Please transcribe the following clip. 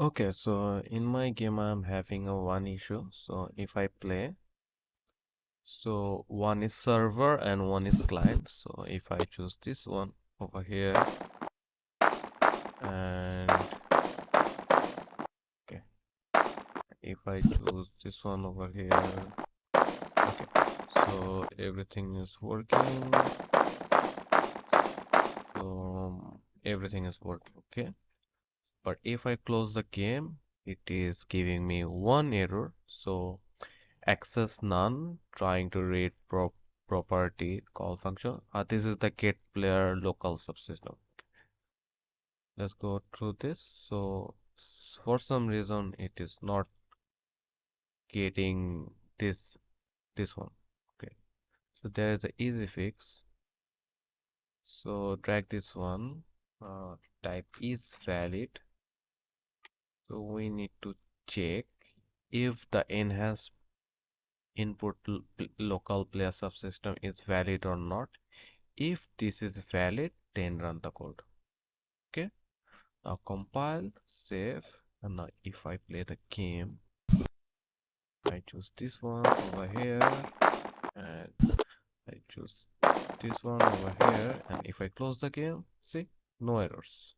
Okay, so in my game I'm having a one issue. So if I play, so one is server and one is client. So if I choose this one over here and okay, if I choose this one over here, okay, so everything is working. So everything is working, okay. But if I close the game, it is giving me one error. So access none, trying to read property call function. This is the get player local subsystem. Let's go through this. So for some reason it is not getting this one. Okay. So there is an easy fix. So drag this one. Type is valid. So we need to check if the enhanced input local player subsystem is valid or not. If this is valid, then run the code. Okay. Now compile, save, and now if I play the game, I choose this one over here, and I choose this one over here, and if I close the game, see, no errors.